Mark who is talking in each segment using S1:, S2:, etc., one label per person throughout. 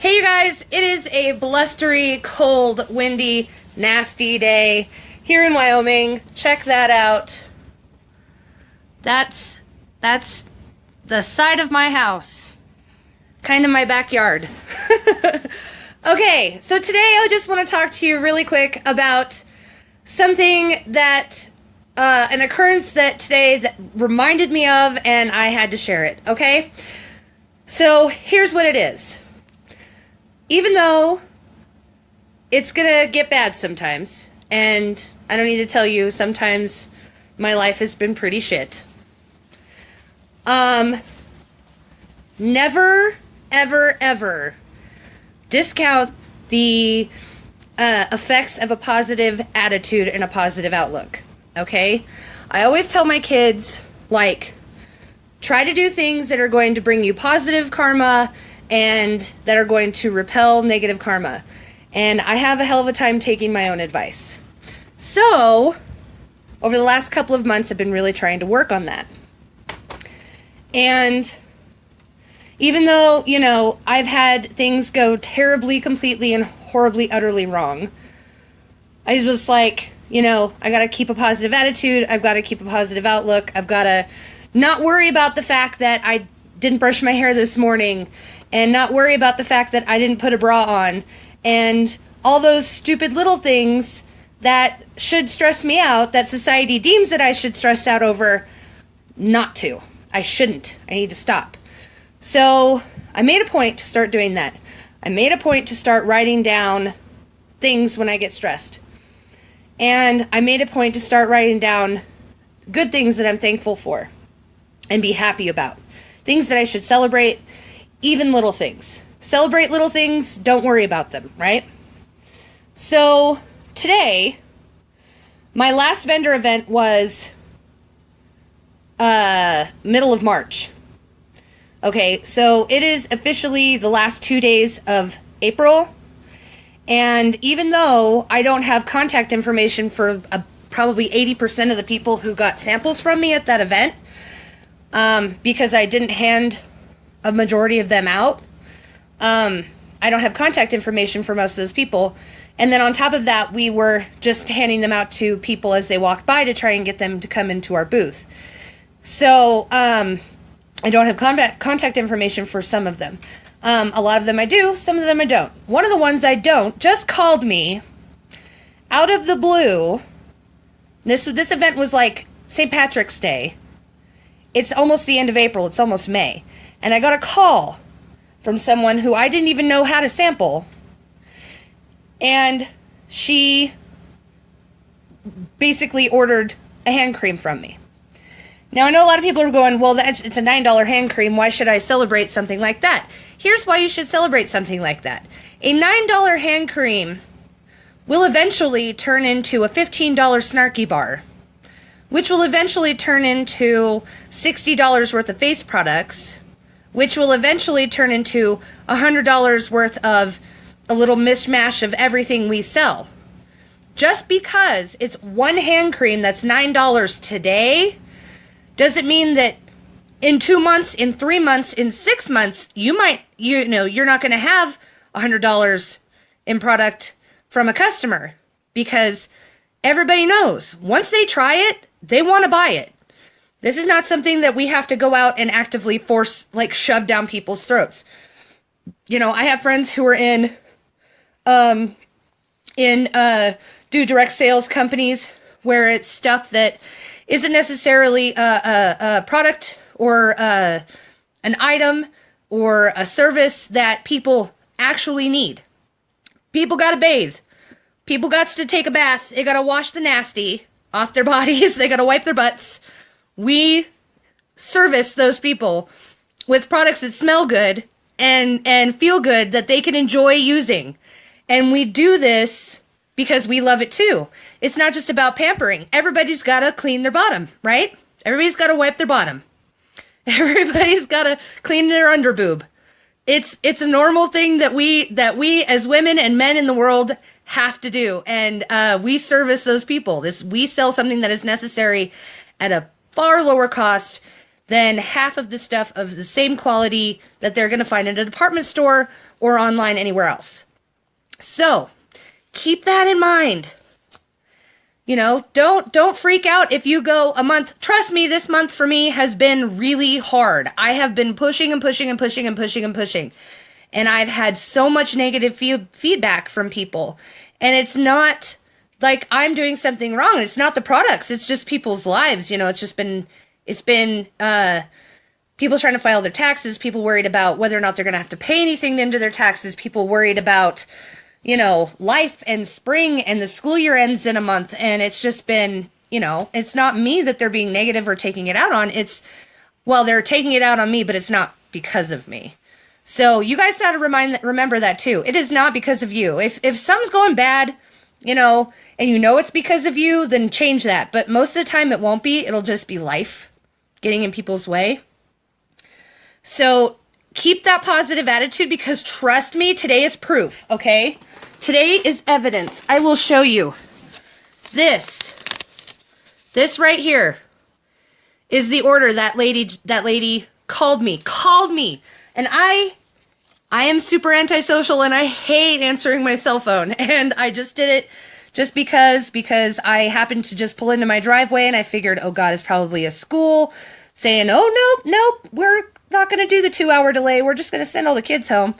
S1: Hey you guys, it is a blustery, cold, windy, nasty day here in Wyoming. Check that out. That's the side of my house. Kind of my backyard. Okay, so today I just want to talk to you really quick about something that, an occurrence that today that reminded me of, and I had to share it, okay? So here's what it is. Even though it's gonna get bad sometimes, and I don't need to tell you, sometimes my life has been pretty shit. Never, ever, ever discount the effects of a positive attitude and a positive outlook, okay? I always tell my kids, like, try to do things that are going to bring you positive karma and that are going to repel negative karma. And I have a hell of a time taking my own advice. So, over the last couple of months, I've been really trying to work on that. And even though, you know, I've had things go terribly, completely, and horribly, utterly wrong, I was like, you know, I gotta keep a positive attitude, I've gotta keep a positive outlook, I've gotta not worry about the fact that I didn't brush my hair this morning, and not worry about the fact that I didn't put a bra on, and all those stupid little things that should stress me out, that society deems that I should stress out over, not to. I shouldn't. I need to stop. So I made a point to start doing that. I made a point to start writing down things when I get stressed. And I made a point to start writing down good things that I'm thankful for and be happy about. Things that I should celebrate, even little things. Celebrate little things, don't worry about them, right? So today, my last vendor event was middle of March. Okay, so it is officially the last 2 days of April, and even though I don't have contact information for probably 80% of the people who got samples from me at that event, because I didn't hand a majority of them out, I don't have contact information for most of those people. And then on top of that, we were just handing them out to people as they walked by to try and get them to come into our booth. So, I don't have contact information for some of them. A lot of them I do, some of them I don't. One of the ones I don't just called me out of the blue. This event was like St. Patrick's Day. It's almost the end of April. It's almost May. And I got a call from someone who I didn't even know how to sample. And she basically ordered a hand cream from me. Now, I know a lot of people are going, well, it's a $9 hand cream. Why should I celebrate something like that? Here's why you should celebrate something like that. A $9 hand cream will eventually turn into a $15 Snarky bar, which will eventually turn into $60 worth of face products, which will eventually turn into $100 worth of a little mishmash of everything we sell. Just because it's one hand cream that's $9 today doesn't mean that in 2 months, in 3 months, in 6 months, you're not going to have $100 in product from a customer, because everybody knows once they try it, they want to buy it. This is not something that we have to go out and actively force, like, shove down people's throats. You know, I have friends who are do direct sales companies where it's stuff that isn't necessarily a product or an item or a service that people actually need. People gotta bathe. People got to take a bath. They gotta wash the nasty off their bodies. They gotta wipe their butts. We service those people with products that smell good and feel good that they can enjoy using. And we do this because we love it too. It's not just about pampering. Everybody's got to clean their bottom, right? Everybody's got to wipe their bottom. Everybody's got to clean their underboob. It's a normal thing that we as women and men in the world have to do. And we service those people. We sell something that is necessary at a far lower cost than half of the stuff of the same quality that they're going to find in a department store or online anywhere else. So, keep that in mind. You know, don't freak out if you go a month. Trust me, this month for me has been really hard. I have been pushing and pushing and pushing and pushing and pushing. And I've had so much negative feedback from people. And it's not like I'm doing something wrong. It's not the products. It's just people's lives. You know, it's been people trying to file their taxes, people worried about whether or not they're going to have to pay anything into their taxes, people worried about, you know, life and spring and the school year ends in a month. And it's just been, you know, it's not me that they're being negative or taking it out on. Well, they're taking it out on me, but it's not because of me. So you guys got to remember that too. It is not because of you. If something's going bad, you know, and you know it's because of you, then change that. But most of the time it won't be. It'll just be life getting in people's way. So keep that positive attitude, because trust me, today is proof, okay? Today is evidence. I will show you. This right here is the order that lady called me. And I am super antisocial and I hate answering my cell phone. And I just did it just because I happened to just pull into my driveway and I figured, oh God, it's probably a school saying, oh, nope, we're not going to do the 2-hour delay. We're just going to send all the kids home.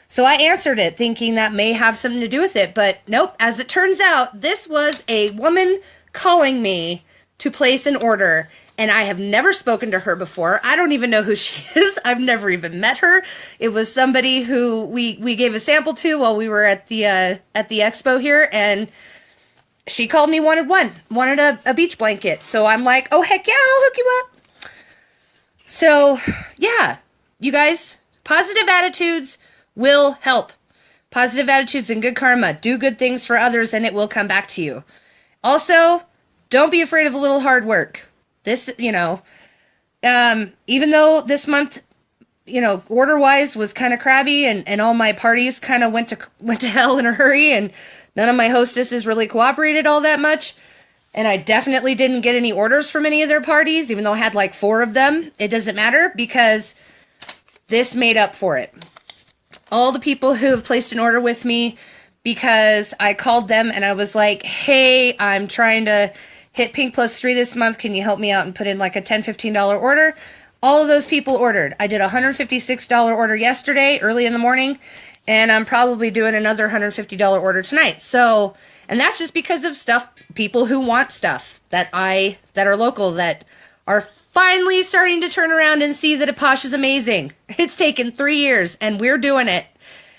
S1: So I answered it thinking that may have something to do with it. But nope, as it turns out, this was a woman calling me to place an order. And I have never spoken to her before. I don't even know who she is. I've never even met her. It was somebody who we gave a sample to while we were at the expo here, and she called me, wanted a beach blanket. So I'm like, oh heck yeah, I'll hook you up. So yeah, you guys, positive attitudes will help. Positive attitudes and good karma. Do good things for others and it will come back to you. Also, don't be afraid of a little hard work. This, you know, even though this month, you know, order-wise was kind of crabby and all my parties kind of went to hell in a hurry, and none of my hostesses really cooperated all that much, and I definitely didn't get any orders from any of their parties, even though I had like 4 of them. It doesn't matter, because this made up for it. All the people who have placed an order with me, because I called them and I was like, hey, I'm trying to hit Pink Plus 3 this month. Can you help me out and put in like a $10, $15 order? All of those people ordered. I did a $156 order yesterday, early in the morning, and I'm probably doing another $150 order tonight. So, and that's just because of people who want stuff that are local, that are finally starting to turn around and see that Posh is amazing. It's taken 3 years, and we're doing it.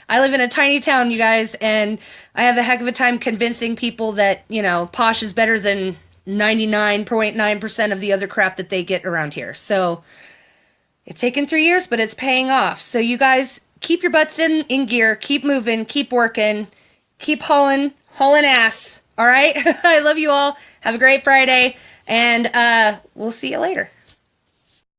S1: I live in a tiny town, you guys, and I have a heck of a time convincing people that, you know, Posh is better than 99.9% of the other crap that they get around here. So it's taken 3 years, but it's paying off. So you guys keep your butts in gear, keep moving, keep working, keep hauling ass. All right. I love you all. Have a great Friday, and we'll see you later.